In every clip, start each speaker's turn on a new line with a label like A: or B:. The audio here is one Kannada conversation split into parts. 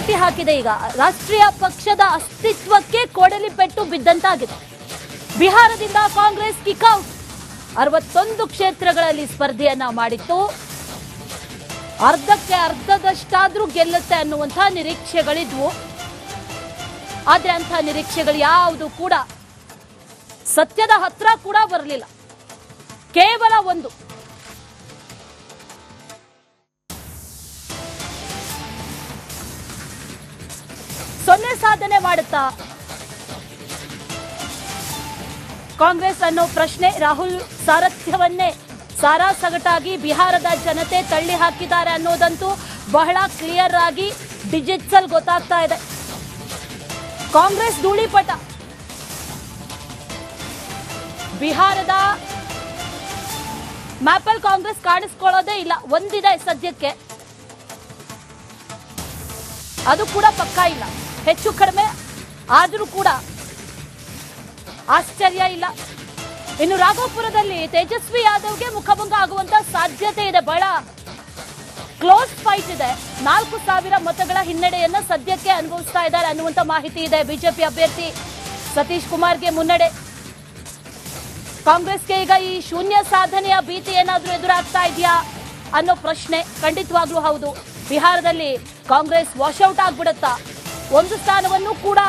A: ಕೈಕಟ್ಟಿ ಹಾಕಿದೆ. ಈಗ ರಾಷ್ಟ್ರೀಯ ಪಕ್ಷದ ಅಸ್ತಿತ್ವಕ್ಕೆ ಕೊಡಲಿ ಪೆಟ್ಟು ಬಿದ್ದಂತಾಗಿದೆ. ಬಿಹಾರದಿಂದ ಕಾಂಗ್ರೆಸ್ ಕಿಕ್ಔಟ್. 61 ಕ್ಷೇತ್ರಗಳಲ್ಲಿ ಸ್ಪರ್ಧೆಯನ್ನ ಮಾಡಿತ್ತು. ಅರ್ಧಕ್ಕೆ ಅರ್ಧದಷ್ಟಾದ್ರೂ ಗೆಲ್ಲುತ್ತೆ ಅನ್ನುವಂತಹ ನಿರೀಕ್ಷೆಗಳಿದ್ವು. ಆದ್ರೆ ಅಂಥ ನಿರೀಕ್ಷೆಗಳು ಯಾವುದು ಕೂಡ ಸತ್ಯದ ಹತ್ರ ಕೂಡ ಬರಲಿಲ್ಲ. ಕೇವಲ ಒಂದು ಸೊನ್ನೆ ಸಾಧನೆ ಮಾಡುತ್ತಾ ಕಾಂಗ್ರೆಸ್ ಅನ್ನೋ ಪ್ರಶ್ನೆ. ರಾಹುಲ್ ಸಾರಥ್ಯವನ್ನೇ ಸಾರಾಸಗಟಾಗಿ ಬಿಹಾರದ ಜನತೆ ತಳ್ಳಿ ಹಾಕಿದ್ದಾರೆ ಅನ್ನೋದಂತೂ ಬಹಳ ಕ್ಲಿಯರ್ ಆಗಿ ಡಿಜಿಟಲ್ ಗೊತ್ತಾಗ್ತಾ ಇದೆ. ಕಾಂಗ್ರೆಸ್ ಧೂಳಿಪಟ. ಬಿಹಾರದ ಮ್ಯಾಪಲ್ ಕಾಂಗ್ರೆಸ್ ಕಾಣಿಸ್ಕೊಳ್ಳೋದೇ ಇಲ್ಲ. ಒಂದಿದೆ ಸದ್ಯಕ್ಕೆ, ಅದು ಕೂಡ ಪಕ್ಕಾ ಇಲ್ಲ. ಹೆಚ್ಚು ಕಡಿಮೆ ಆದರೂ ಕೂಡ ಆಶ್ಚರ್ಯ ಇಲ್ಲ. ಇನ್ನು ರಾಘೋಪುರದಲ್ಲಿ ತೇಜಸ್ವಿ ಯಾದವ್ಗೆ ಮುಖಭಂಗ ಆಗುವಂತ ಸಾಧ್ಯತೆ ಇದೆ. ಬಹಳ ಕ್ಲೋಸ್ ಫೈಟ್ ಇದೆ. 4,000 ಮತಗಳ ಹಿನ್ನಡೆಯನ್ನ ಸದ್ಯಕ್ಕೆ ಅನುಭವಿಸ್ತಾ ಇದ್ದಾರೆ ಅನ್ನುವಂತ ಮಾಹಿತಿ ಇದೆ. ಬಿಜೆಪಿ ಅಭ್ಯರ್ಥಿ ಸತೀಶ್ ಕುಮಾರ್ಗೆ ಮುನ್ನಡೆ. ಕಾಂಗ್ರೆಸ್ಗೆ ಈಗ ಈ ಶೂನ್ಯ ಸಾಧನೆಯ ಭೀತಿ ಏನಾದ್ರೂ ಎದುರಾಗ್ತಾ ಇದೆಯಾ ಅನ್ನೋ ಪ್ರಶ್ನೆ ಖಂಡಿತವಾಗ್ಲೂ ಹೌದು. ಬಿಹಾರದಲ್ಲಿ ಕಾಂಗ್ರೆಸ್ ವಾಶೌಟ್ ಆಗ್ಬಿಡುತ್ತಾ, ಒಂದು ಸ್ಥಾನವನ್ನು ಕೂಡ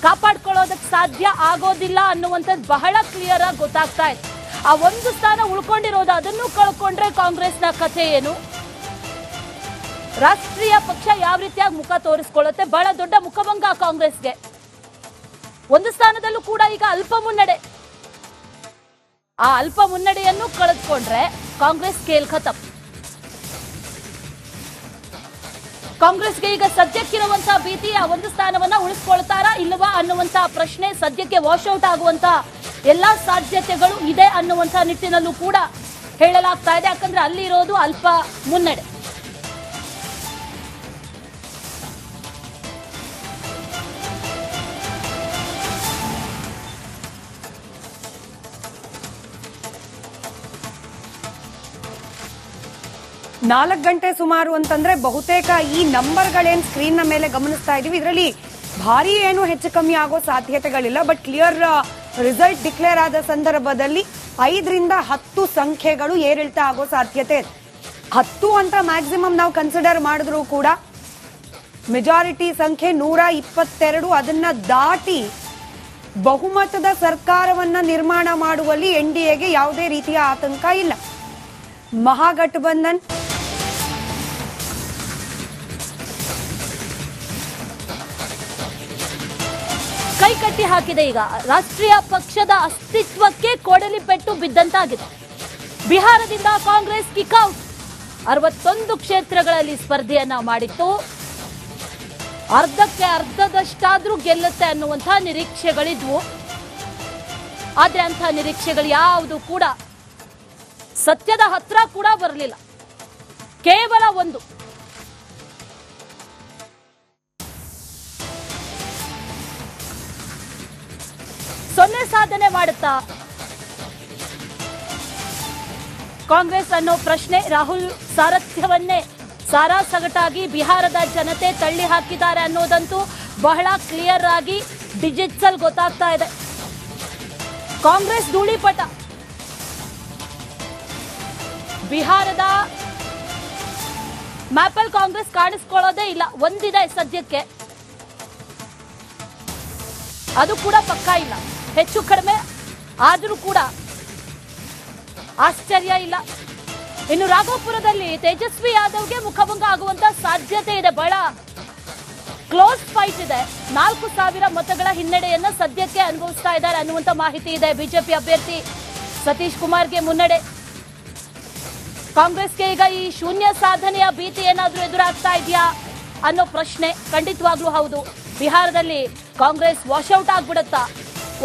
A: ಕಾಪಾಡ್ಕೊಳ್ಳೋದಕ್ಕೆ ಸಾಧ್ಯ ಆಗೋದಿಲ್ಲ ಅನ್ನುವಂಥದ್ದು ಬಹಳ ಕ್ಲಿಯರ್ ಆಗಿ ಗೊತ್ತಾಗ್ತಾ ಇದೆ. ಆ ಒಂದು ಸ್ಥಾನ ಉಳ್ಕೊಂಡಿರೋದು, ಅದನ್ನು ಕಳ್ಕೊಂಡ್ರೆ ಕಾಂಗ್ರೆಸ್ನ ಕಥೆ ಏನು? ರಾಷ್ಟ್ರೀಯ ಪಕ್ಷ ಯಾವ ರೀತಿಯಾಗಿ ಮುಖ ತೋರಿಸ್ಕೊಳ್ಳುತ್ತೆ? ಬಹಳ ದೊಡ್ಡ ಮುಖಭಂಗ ಕಾಂಗ್ರೆಸ್ಗೆ. ಒಂದು ಸ್ಥಾನದಲ್ಲೂ ಕೂಡ ಈಗ ಅಲ್ಪ ಮುನ್ನಡೆ. ಆ ಅಲ್ಪ ಮುನ್ನಡೆಯನ್ನು ಕಳೆದುಕೊಂಡ್ರೆ ಕಾಂಗ್ರೆಸ್ ಕೇಲ್ ಖತಮ್. ಕಾಂಗ್ರೆಸ್ಗೆ ಈಗ ಸದ್ಯಕ್ಕಿರುವಂತಹ ಭೀತಿ, ಆ ಒಂದು ಸ್ಥಾನವನ್ನ ಉಳಿಸ್ಕೊಳ್ತಾರಾ ಇಲ್ಲವಾ ಅನ್ನುವಂತಹ ಪ್ರಶ್ನೆ. ಸದ್ಯಕ್ಕೆ ವಾಶೌಟ್ ಆಗುವಂತ ಎಲ್ಲಾ ಸಾಧ್ಯತೆಗಳು ಇದೆ ಅನ್ನುವಂತಹ ನಿಟ್ಟಿನಲ್ಲೂ ಕೂಡ ಹೇಳಲಾಗ್ತಾ ಇದೆ. ಯಾಕಂದ್ರೆ ಅಲ್ಲಿರೋದು ಅಲ್ಪ ಮುನ್ನಡೆ.
B: ನಾಲ್ಕು ಗಂಟೆ ಸುಮಾರು ಅಂತಂದ್ರೆ ಬಹುತೇಕ ಈ ನಂಬರ್ಗಳೇನು ಸ್ಕ್ರೀನ್ ನ ಮೇಲೆ ಗಮನಿಸ್ತಾ ಇದೀವಿ, ಇದರಲ್ಲಿ ಭಾರಿ ಏನು ಹೆಚ್ಚು ಕಮ್ಮಿ ಆಗೋ ಸಾಧ್ಯತೆಗಳಿಲ್ಲ. ಬಟ್ ಕ್ಲಿಯರ್ ರಿಸಲ್ಟ್ ಡಿಕ್ಲೇರ್ ಆದ ಸಂದರ್ಭದಲ್ಲಿ 5 ರಿಂದ 10 ಸಂಖ್ಯೆಗಳು ಏರಿಳಿತ ಆಗೋ ಸಾಧ್ಯತೆ ಇದೆ. 10 ಅಂತ ಮ್ಯಾಕ್ಸಿಮಮ್ ನಾವು ಕನ್ಸಿಡರ್ ಮಾಡಿದ್ರು ಕೂಡ ಮೆಜಾರಿಟಿ ಸಂಖ್ಯೆ 122, ಅದನ್ನ ದಾಟಿ ಬಹುಮತದ ಸರ್ಕಾರವನ್ನ ನಿರ್ಮಾಣ ಮಾಡುವಲ್ಲಿ NDAಗೆ ಯಾವುದೇ ರೀತಿಯ ಆತಂಕ ಇಲ್ಲ. ಮಹಾಗಠಬಂಧನ್
A: ಕೈಕಟ್ಟಿ ಹಾಕಿದೆ. ಈಗ ರಾಷ್ಟ್ರೀಯ ಪಕ್ಷದ ಅಸ್ತಿತ್ವಕ್ಕೆ ಕೊಡಲಿ ಪೆಟ್ಟು ಬಿದ್ದಂತಾಗಿದೆ. ಬಿಹಾರದಿಂದ ಕಾಂಗ್ರೆಸ್ ಕಿಕ್ಔಟ್. 61 ಕ್ಷೇತ್ರಗಳಲ್ಲಿ ಸ್ಪರ್ಧೆಯನ್ನ ಮಾಡಿತ್ತು. ಅರ್ಧಕ್ಕೆ ಅರ್ಧದಷ್ಟಾದ್ರೂ ಗೆಲ್ಲುತ್ತೆ ಅನ್ನುವಂತಹ ನಿರೀಕ್ಷೆಗಳಿದ್ವು. ಆದ್ರೆ ಅಂಥ ನಿರೀಕ್ಷೆಗಳು ಯಾವುದು ಕೂಡ ಸತ್ಯದ ಹತ್ರ ಕೂಡ ಬರಲಿಲ್ಲ. ಕೇವಲ ಒಂದು ಸೊನ್ನೆ ಸಾಧನೆ ಮಾಡುತ್ತಾ ಕಾಂಗ್ರೆಸ್ ಅನ್ನೋ ಪ್ರಶ್ನೆ. ರಾಹುಲ್ ಸಾರಥ್ಯವನ್ನೇ ಸಾರಾಸಗಟಾಗಿ ಬಿಹಾರದ ಜನತೆ ತಳ್ಳಿ ಹಾಕಿದ್ದಾರೆ ಅನ್ನೋದಂತೂ ಬಹಳ ಕ್ಲಿಯರ್ ಆಗಿ ಡಿಜಿಟಲ್ ಗೊತ್ತಾಗ್ತಾ ಇದೆ. ಕಾಂಗ್ರೆಸ್ ಧೂಳಿಪಟ. ಬಿಹಾರದ ಮ್ಯಾಪಲ್ ಕಾಂಗ್ರೆಸ್ ಕಾಣಿಸ್ಕೊಳ್ಳೋದೇ ಇಲ್ಲ. ಒಂದಿದೆ ಸದ್ಯಕ್ಕೆ, ಅದು ಕೂಡ ಪಕ್ಕಾ ಇಲ್ಲ. ಹೆಚ್ಚು ಕಡಿಮೆ ಆದರೂ ಕೂಡ ಆಶ್ಚರ್ಯ ಇಲ್ಲ. ಇನ್ನು ರಾಘೋಪುರದಲ್ಲಿ ತೇಜಸ್ವಿ ಯಾದವ್ಗೆ ಮುಖಭಂಗ ಆಗುವಂತ ಸಾಧ್ಯತೆ ಇದೆ. ಬಹಳ ಕ್ಲೋಸ್ ಫೈಟ್ ಇದೆ. 4,000 ಮತಗಳ ಹಿನ್ನಡೆಯನ್ನ ಸದ್ಯಕ್ಕೆ ಅನುಭವಿಸ್ತಾ ಇದ್ದಾರೆ ಅನ್ನುವಂತ ಮಾಹಿತಿ ಇದೆ. ಬಿಜೆಪಿ ಅಭ್ಯರ್ಥಿ ಸತೀಶ್ ಕುಮಾರ್ಗೆ ಮುನ್ನಡೆ. ಕಾಂಗ್ರೆಸ್ಗೆ ಈಗ ಈ ಶೂನ್ಯ ಸಾಧನೆಯ ಭೀತಿ ಏನಾದ್ರೂ ಎದುರಾಗ್ತಾ ಇದೆಯಾ ಅನ್ನೋ ಪ್ರಶ್ನೆ ಖಂಡಿತವಾಗ್ಲೂ ಹೌದು. ಬಿಹಾರದಲ್ಲಿ ಕಾಂಗ್ರೆಸ್ ವಾಶೌಟ್ ಆಗ್ಬಿಡುತ್ತಾ,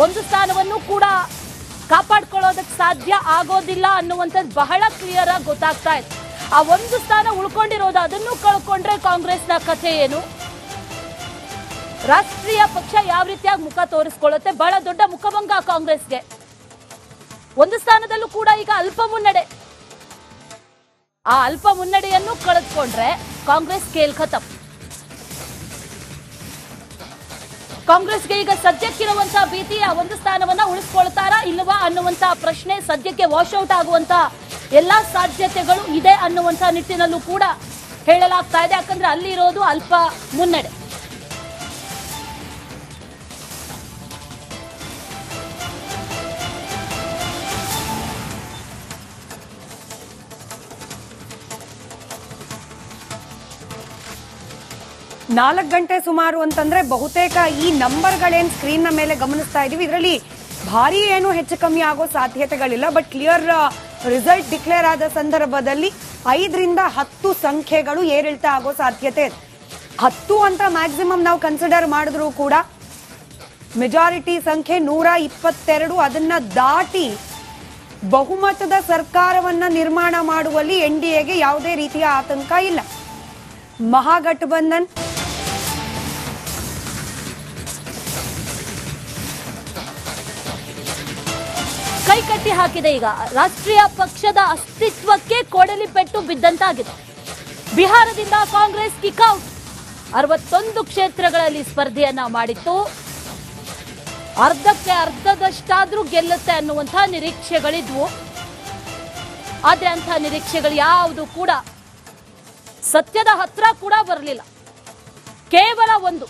A: ಒಂದು ಸ್ಥಾನವನ್ನು ಕೂಡ ಕಾಪಾಡ್ಕೊಳ್ಳೋದಕ್ಕೆ ಸಾಧ್ಯ ಆಗೋದಿಲ್ಲ ಅನ್ನುವಂಥದ್ದು ಬಹಳ ಕ್ಲಿಯರ್ ಆಗಿ ಗೊತ್ತಾಗ್ತಾ ಇದೆ. ಆ ಒಂದು ಸ್ಥಾನ ಉಳ್ಕೊಂಡಿರೋದು, ಅದನ್ನು ಕಳ್ಕೊಂಡ್ರೆ ಕಾಂಗ್ರೆಸ್ನ ಕಥೆ ಏನು? ರಾಷ್ಟ್ರೀಯ ಪಕ್ಷ ಯಾವ ರೀತಿಯಾಗಿ ಮುಖ ತೋರಿಸ್ಕೊಳ್ಳುತ್ತೆ? ಬಹಳ ದೊಡ್ಡ ಮುಖಭಂಗ ಕಾಂಗ್ರೆಸ್ಗೆ. ಒಂದು ಸ್ಥಾನದಲ್ಲೂ ಕೂಡ ಈಗ ಅಲ್ಪ ಮುನ್ನಡೆ. ಆ ಅಲ್ಪ ಮುನ್ನಡೆಯನ್ನು ಕಳೆದುಕೊಂಡ್ರೆ ಕಾಂಗ್ರೆಸ್ ಕೇಲ್ ಖತಮ್. ಕಾಂಗ್ರೆಸ್ಗೆ ಈಗ ಸದ್ಯಕ್ಕಿರುವಂತಹ ಭೀತಿ ಆ ಒಂದು ಸ್ಥಾನವನ್ನ ಉಳಿಸ್ಕೊಳ್ತಾರಾ ಇಲ್ವಾ ಅನ್ನುವಂತ ಪ್ರಶ್ನೆ ಸದ್ಯಕ್ಕೆ ವಾಶ್ಔಟ್ ಆಗುವಂತ ಎಲ್ಲಾ ಸಾಧ್ಯತೆಗಳು ಇದೆ ಅನ್ನುವಂತ ನಿಟ್ಟಿನಲ್ಲೂ ಕೂಡ ಹೇಳಲಾಗ್ತಾ ಇದೆ. ಯಾಕಂದ್ರೆ ಅಲ್ಲಿರೋದು ಅಲ್ಪ ಮುನ್ನಡೆ.
B: ನಾಲ್ಕು ಗಂಟೆ ಸುಮಾರು ಅಂತಂದ್ರೆ ಬಹುತೇಕ ಈ ನಂಬರ್ಗಳೇನ್ ಸ್ಕ್ರೀನ್ ನ ಮೇಲೆ ಗಮನಿಸ್ತಾ ಇದೀವಿ ಇದರಲ್ಲಿ ಭಾರಿ ಏನು ಹೆಚ್ಚು ಕಮ್ಮಿ ಆಗೋ ಸಾಧ್ಯತೆಗಳಿಲ್ಲ. ಬಟ್ ಕ್ಲಿಯರ್ ರಿಸಲ್ಟ್ ಡಿಕ್ಲೇರ್ ಆದ ಸಂದರ್ಭದಲ್ಲಿ 5 ರಿಂದ 10 ಸಂಖ್ಯೆಗಳು ಏರಿಳಿತ ಆಗೋ ಸಾಧ್ಯತೆ ಇದೆ. 10 ಅಂತ ಮ್ಯಾಕ್ಸಿಮಮ್ ನಾವು ಕನ್ಸಿಡರ್ ಮಾಡಿದ್ರು ಕೂಡ ಮೆಜಾರಿಟಿ ಸಂಖ್ಯೆ 122 ಅದನ್ನ ದಾಟಿ ಬಹುಮತದ ಸರ್ಕಾರವನ್ನ ನಿರ್ಮಾಣ ಮಾಡುವಲ್ಲಿ ಎನ್ಡಿಎಗೆ ಯಾವುದೇ ರೀತಿಯ ಆತಂಕ ಇಲ್ಲ. ಮಹಾಗಠಬಂಧನ್
A: ಕೈಕಟ್ಟಿ ಹಾಕಿದೆ. ಈಗ ರಾಷ್ಟ್ರೀಯ ಪಕ್ಷದ ಅಸ್ತಿತ್ವಕ್ಕೆ ಕೊಡಲಿ ಪೆಟ್ಟು ಬಿದ್ದಂತಾಗಿದೆ. ಬಿಹಾರದಿಂದ ಕಾಂಗ್ರೆಸ್ ಕಿಕ್ಔಟ್. 61 ಕ್ಷೇತ್ರಗಳಲ್ಲಿ ಸ್ಪರ್ಧೆಯನ್ನ ಮಾಡಿತ್ತು. ಅರ್ಧಕ್ಕೆ ಅರ್ಧದಷ್ಟಾದ್ರೂ ಗೆಲ್ಲುತ್ತೆ ಅನ್ನುವಂತಹ ನಿರೀಕ್ಷೆಗಳಿದ್ವು. ಆದ್ರೆ ಅಂತಹ ನಿರೀಕ್ಷೆಗಳು ಯಾವುದು ಕೂಡ ಸತ್ಯದ ಹತ್ರ ಕೂಡ ಬರಲಿಲ್ಲ. ಕೇವಲ ಒಂದು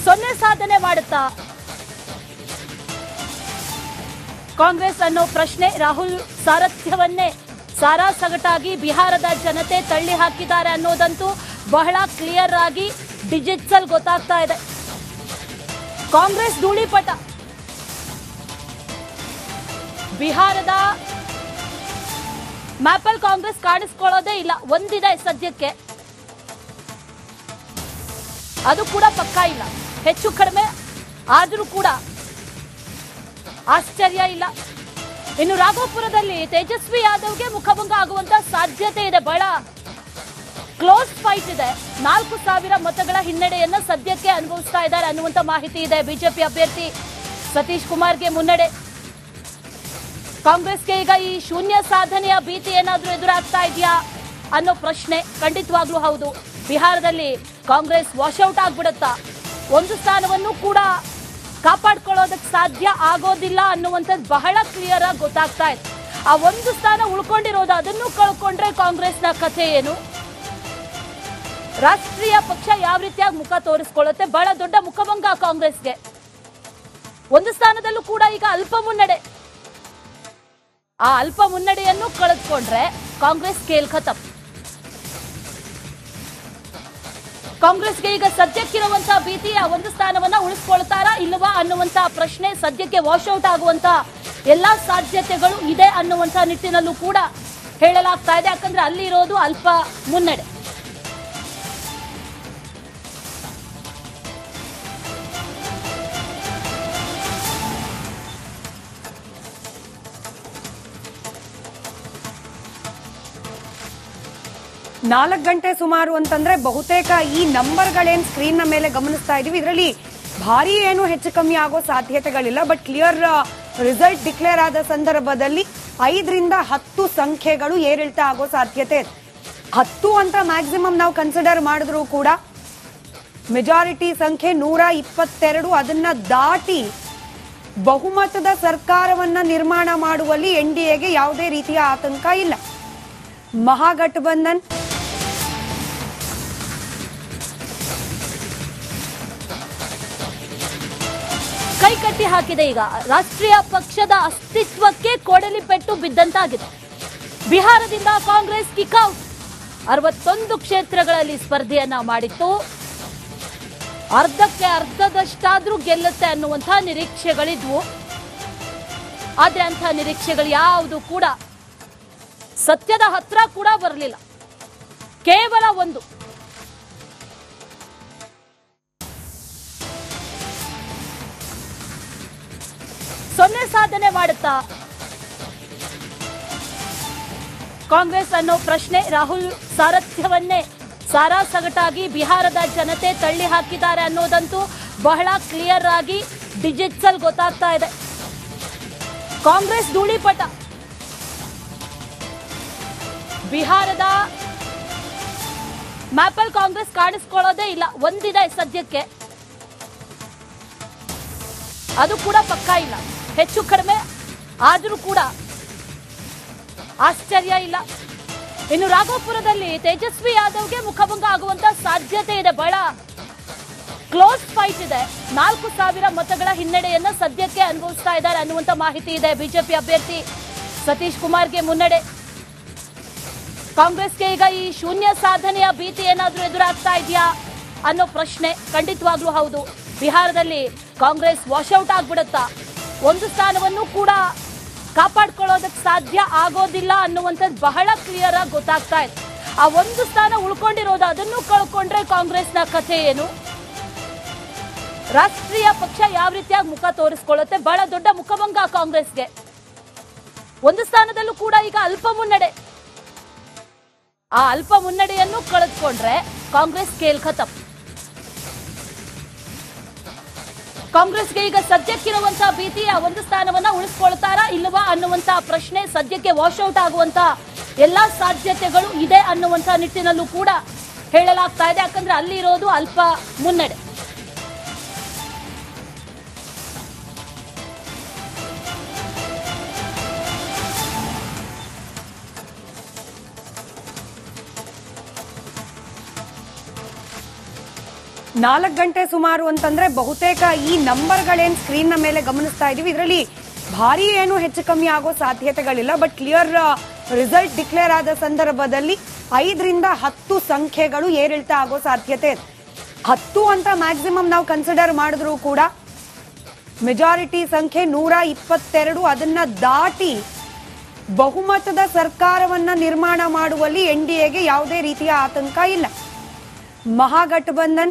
A: ಸೊನ್ನೆ ಸಾಧನೆ ಮಾಡುತ್ತಾ ಕಾಂಗ್ರೆಸ್ ಅನ್ನೋ ಪ್ರಶ್ನೆ. ರಾಹುಲ್ ಸಾರಥ್ಯವನ್ನೇ ಸಾರಾಸಗಟಾಗಿ ಬಿಹಾರದ ಜನತೆ ತಳ್ಳಿ ಹಾಕಿದ್ದಾರೆ ಅನ್ನೋದಂತೂ ಬಹಳ ಕ್ಲಿಯರ್ ಆಗಿ ಡಿಜಿಟಲ್ ಗೊತ್ತಾಗ್ತಾ ಇದೆ. ಕಾಂಗ್ರೆಸ್ ಧೂಳಿಪಟ. ಬಿಹಾರದ ಮ್ಯಾಪಲ್ ಕಾಂಗ್ರೆಸ್ ಕಾಣಿಸ್ಕೊಳ್ಳೋದೇ ಇಲ್ಲ. ಒಂದಿದೆ ಸದ್ಯಕ್ಕೆ, ಅದು ಕೂಡ ಪಕ್ಕಾ ಇಲ್ಲ. ಹೆಚ್ಚು ಕಡಿಮೆ ಆದರೂ ಕೂಡ ಆಶ್ಚರ್ಯ ಇಲ್ಲ. ಇನ್ನು ರಾಘೋಪುರದಲ್ಲಿ ತೇಜಸ್ವಿ ಯಾದವ್ಗೆ ಮುಖಭಂಗ ಆಗುವಂತ ಸಾಧ್ಯತೆ ಇದೆ. ಬಹಳ ಕ್ಲೋಸ್ ಫೈಟ್ ಇದೆ. 4,000 ಮತಗಳ ಹಿನ್ನಡೆಯನ್ನ ಸದ್ಯಕ್ಕೆ ಅನುಭವಿಸ್ತಾ ಇದ್ದಾರೆ ಅನ್ನುವಂತ ಮಾಹಿತಿ ಇದೆ. ಬಿಜೆಪಿ ಅಭ್ಯರ್ಥಿ ಸತೀಶ್ ಕುಮಾರ್ಗೆ ಮುನ್ನಡೆ. ಕಾಂಗ್ರೆಸ್ಗೆ ಈಗ ಈ ಶೂನ್ಯ ಸಾಧನೆಯ ಭೀತಿ ಏನಾದ್ರೂ ಎದುರಾಗ್ತಾ ಇದೆಯಾ ಅನ್ನೋ ಪ್ರಶ್ನೆ ಖಂಡಿತವಾಗ್ಲೂ ಹೌದು. ಬಿಹಾರದಲ್ಲಿ ಕಾಂಗ್ರೆಸ್ ವಾಶ್ಔಟ್ ಆಗ್ಬಿಡುತ್ತಾ, ಒಂದು ಸ್ಥಾನವನ್ನು ಕೂಡ ಕಾಪಾಡ್ಕೊಳ್ಳೋದಕ್ಕೆ ಸಾಧ್ಯ ಆಗೋದಿಲ್ಲ ಅನ್ನುವಂಥದ್ದು ಬಹಳ ಕ್ಲಿಯರ್ ಆಗಿ ಗೊತ್ತಾಗ್ತಾ ಇದೆ. ಆ ಒಂದು ಸ್ಥಾನ ಉಳ್ಕೊಂಡಿರೋದು, ಅದನ್ನು ಕಳ್ಕೊಂಡ್ರೆ ಕಾಂಗ್ರೆಸ್ನ ಕಥೆ ಏನು, ರಾಷ್ಟ್ರೀಯ ಪಕ್ಷ ಯಾವ ರೀತಿಯಾಗಿ ಮುಖ ತೋರಿಸ್ಕೊಳ್ಳುತ್ತೆ. ಬಹಳ ದೊಡ್ಡ ಮುಖಭಂಗ ಕಾಂಗ್ರೆಸ್ಗೆ. ಒಂದು ಸ್ಥಾನದಲ್ಲೂ ಕೂಡ ಈಗ ಅಲ್ಪ ಮುನ್ನಡೆ. ಆ ಅಲ್ಪ ಮುನ್ನಡೆಯನ್ನು ಕಳೆದುಕೊಂಡ್ರೆ ಕಾಂಗ್ರೆಸ್ ಕೇಲ್ ಖತಮ್. ಕಾಂಗ್ರೆಸ್ಗೆ ಈಗ ಸದ್ಯಕ್ಕಿರುವಂತಹ ಭೀತಿ ಆ ಒಂದು ಸ್ಥಾನವನ್ನ ಉಳಿಸ್ಕೊಳ್ತಾರಾ ಇಲ್ವಾ ಅನ್ನುವಂತ ಪ್ರಶ್ನೆ ಸದ್ಯಕ್ಕೆ ವಾಶ್ಔಟ್ ಆಗುವಂತ ಎಲ್ಲಾ ಸಾಧ್ಯತೆಗಳು ಇದೆ ಅನ್ನುವಂತ ನಿಟ್ಟಿನಲ್ಲೂ ಕೂಡ ಹೇಳಲಾಗ್ತಾ ಇದೆ. ಯಾಕಂದ್ರೆ ಅಲ್ಲಿರೋದು ಅಲ್ಪ ಮುನ್ನಡೆ.
B: ನಾಲ್ಕು ಗಂಟೆ ಸುಮಾರು ಅಂತಂದ್ರೆ ಬಹುತೇಕ ಈ ನಂಬರ್ಗಳೇನ್ ಸ್ಕ್ರೀನ್ ನ ಮೇಲೆ ಗಮನಿಸ್ತಾ ಇದೀವಿ ಇದರಲ್ಲಿ ಭಾರಿ ಏನು ಹೆಚ್ಚು ಕಮ್ಮಿ ಆಗೋ ಸಾಧ್ಯತೆಗಳಿಲ್ಲ. ಬಟ್ ಕ್ಲಿಯರ್ ರಿಸಲ್ಟ್ ಡಿಕ್ಲೇರ್ ಆದ ಸಂದರ್ಭದಲ್ಲಿ 5 ರಿಂದ 10 ಸಂಖ್ಯೆಗಳು ಏರಿಳಿತ ಆಗೋ ಸಾಧ್ಯತೆ ಇದೆ. 10 ಅಂತ ಮ್ಯಾಕ್ಸಿಮಮ್ ನಾವು ಕನ್ಸಿಡರ್ ಮಾಡಿದ್ರು ಕೂಡ ಮೆಜಾರಿಟಿ ಸಂಖ್ಯೆ 122 ಅದನ್ನ ದಾಟಿ ಬಹುಮತದ ಸರ್ಕಾರವನ್ನ ನಿರ್ಮಾಣ ಮಾಡುವಲ್ಲಿ ಎನ್ಡಿಎಗೆ ಯಾವುದೇ ರೀತಿಯ ಆತಂಕ ಇಲ್ಲ. ಮಹಾಗಠಬಂಧನ್
A: ಕೈಕಟ್ಟಿ ಹಾಕಿದೆ. ಈಗ ರಾಷ್ಟ್ರೀಯ ಪಕ್ಷದ ಅಸ್ತಿತ್ವಕ್ಕೆ ಕೊಡಲಿ ಪೆಟ್ಟು ಬಿದ್ದಂತಾಗಿದೆ. ಬಿಹಾರದಿಂದ ಕಾಂಗ್ರೆಸ್ ಕಿಕ್ಔಟ್. 61 ಕ್ಷೇತ್ರಗಳಲ್ಲಿ ಸ್ಪರ್ಧೆಯನ್ನ ಮಾಡಿತ್ತು. ಅರ್ಧಕ್ಕೆ ಅರ್ಧದಷ್ಟಾದ್ರೂ ಗೆಲ್ಲುತ್ತೆ ಅನ್ನುವಂತಹ ನಿರೀಕ್ಷೆಗಳಿದ್ವು. ಆದ್ರೆ ಅಂತಹ ನಿರೀಕ್ಷೆಗಳು ಯಾವುದು ಕೂಡ ಸತ್ಯದ ಹತ್ರ ಕೂಡ ಬರಲಿಲ್ಲ. ಕೇವಲ ಒಂದು ಸೊನ್ನೆ ಸಾಧನೆ ಮಾಡುತ್ತಾ ಕಾಂಗ್ರೆಸ್ ಅನ್ನೋ ಪ್ರಶ್ನೆ. ರಾಹುಲ್ ಸಾರಥ್ಯವನ್ನೇ ಸಾರಾಸಗಟಾಗಿ ಬಿಹಾರದ ಜನತೆ ತಳ್ಳಿ ಹಾಕಿದ್ದಾರೆ ಅನ್ನೋದಂತೂ ಬಹಳ ಕ್ಲಿಯರ್ ಆಗಿ ಡಿಜಿಟಲ್ ಗೊತ್ತಾಗ್ತಾ ಇದೆ. ಕಾಂಗ್ರೆಸ್ ಧೂಳಿಪಟ. ಬಿಹಾರದ ಮ್ಯಾಪಲ್ ಕಾಂಗ್ರೆಸ್ ಕಾಣಿಸ್ಕೊಳ್ಳೋದೇ ಇಲ್ಲ. ಒಂದಿದೆ ಸದ್ಯಕ್ಕೆ, ಅದು ಕೂಡ ಪಕ್ಕಾ ಇಲ್ಲ. ಹೆಚ್ಚು ಕಡಿಮೆ ಆದರೂ ಕೂಡ ಆಶ್ಚರ್ಯ ಇಲ್ಲ. ಇನ್ನು ರಾಘೋಪುರದಲ್ಲಿ ತೇಜಸ್ವಿ ಯಾದವ್ಗೆ ಮುಖಭಂಗ ಆಗುವಂತ ಸಾಧ್ಯತೆ ಇದೆ. ಬಹಳ ಕ್ಲೋಸ್ ಫೈಟ್ ಇದೆ. 4,000 ಮತಗಳ ಹಿನ್ನಡೆಯನ್ನ ಸದ್ಯಕ್ಕೆ ಅನುಭವಿಸ್ತಾ ಇದ್ದಾರೆ ಅನ್ನುವಂತ ಮಾಹಿತಿ ಇದೆ. ಬಿಜೆಪಿ ಅಭ್ಯರ್ಥಿ ಸತೀಶ್ ಕುಮಾರ್ಗೆ ಮುನ್ನಡೆ. ಕಾಂಗ್ರೆಸ್ಗೆ ಈಗ ಈ ಶೂನ್ಯ ಸಾಧನೆಯ ಭೀತಿ ಏನಾದ್ರೂ ಎದುರಾಗ್ತಾ ಇದೆಯಾ ಅನ್ನೋ ಪ್ರಶ್ನೆ ಖಂಡಿತವಾಗ್ಲೂ ಹೌದು. ಬಿಹಾರದಲ್ಲಿ ಕಾಂಗ್ರೆಸ್ ವಾಶೌಟ್ ಆಗ್ಬಿಡುತ್ತಾ, ಒಂದು ಸ್ಥಾನವನ್ನು ಕೂಡ ಕಾಪಾಡ್ಕೊಳ್ಳೋದಕ್ಕೆ ಸಾಧ್ಯ ಆಗೋದಿಲ್ಲ ಅನ್ನುವಂಥದ್ದು ಬಹಳ ಕ್ಲಿಯರ್ ಆಗಿ ಗೊತ್ತಾಗ್ತಾ ಇದೆ. ಆ ಒಂದು ಸ್ಥಾನ ಉಳ್ಕೊಂಡಿರೋದು, ಅದನ್ನು ಕಳ್ಕೊಂಡ್ರೆ ಕಾಂಗ್ರೆಸ್ನ ಕಥೆ ಏನು, ರಾಷ್ಟ್ರೀಯ ಪಕ್ಷ ಯಾವ ರೀತಿಯಾಗಿ ಮುಖ ತೋರಿಸ್ಕೊಳ್ಳುತ್ತೆ. ಬಹಳ ದೊಡ್ಡ ಮುಖಭಂಗ ಕಾಂಗ್ರೆಸ್ಗೆ. ಒಂದು ಸ್ಥಾನದಲ್ಲೂ ಕೂಡ ಈಗ ಅಲ್ಪ ಮುನ್ನಡೆ. ಆ ಅಲ್ಪ ಮುನ್ನಡೆಯನ್ನು ಕಳೆದುಕೊಂಡ್ರೆ ಕಾಂಗ್ರೆಸ್ ಖೇಲ್ ಖತಮ್. ಕಾಂಗ್ರೆಸ್ಗೆ ಈಗ ಸದ್ಯಕ್ಕಿರುವಂತಹ ಭೀತಿ, ಆ ಒಂದು ಸ್ಥಾನವನ್ನ ಉಳಿಸ್ಕೊಳ್ತಾರಾ ಇಲ್ಲವಾ ಅನ್ನುವಂತ ಪ್ರಶ್ನೆ. ಸದ್ಯಕ್ಕೆ ವಾಶೌಟ್ ಆಗುವಂತ ಎಲ್ಲಾ ಸಾಧ್ಯತೆಗಳು ಇದೆ ಅನ್ನುವಂತ ನಿಟ್ಟಿನಲ್ಲೂ ಕೂಡ ಹೇಳಲಾಗ್ತಾ ಇದೆ. ಯಾಕಂದ್ರೆ ಅಲ್ಲಿ ಇರೋದು ಅಲ್ಪ ಮುನ್ನಡೆ.
B: ನಾಲ್ಕು ಗಂಟೆ ಸುಮಾರು ಅಂತಂದ್ರೆ ಬಹುತೇಕ ಈ ನಂಬರ್ಗಳೇನ್ ಸ್ಕ್ರೀನ್ ನ ಮೇಲೆ ಗಮನಿಸ್ತಾ ಇದೀವಿ, ಇದರಲ್ಲಿ ಭಾರಿ ಏನು ಹೆಚ್ಚು ಕಮ್ಮಿ ಆಗೋ ಸಾಧ್ಯತೆಗಳಿಲ್ಲ. ಬಟ್ ಕ್ಲಿಯರ್ ರಿಸಲ್ಟ್ ಡಿಕ್ಲೇರ್ ಆದ ಸಂದರ್ಭದಲ್ಲಿ 5 ರಿಂದ 10 ಸಂಖ್ಯೆಗಳು ಏರಿಳಿತ ಆಗೋ ಸಾಧ್ಯತೆ ಇದೆ. 10 ಅಂತ ಮ್ಯಾಕ್ಸಿಮಮ್ ನಾವು ಕನ್ಸಿಡರ್ ಮಾಡಿದ್ರು ಕೂಡ ಮೆಜಾರಿಟಿ ಸಂಖ್ಯೆ 122, ಅದನ್ನ ದಾಟಿ ಬಹುಮತದ ಸರ್ಕಾರವನ್ನ ನಿರ್ಮಾಣ ಮಾಡುವಲ್ಲಿ NDAಗೆ ಯಾವುದೇ ರೀತಿಯ ಆತಂಕ ಇಲ್ಲ. ಮಹಾಗಠಬಂಧನ್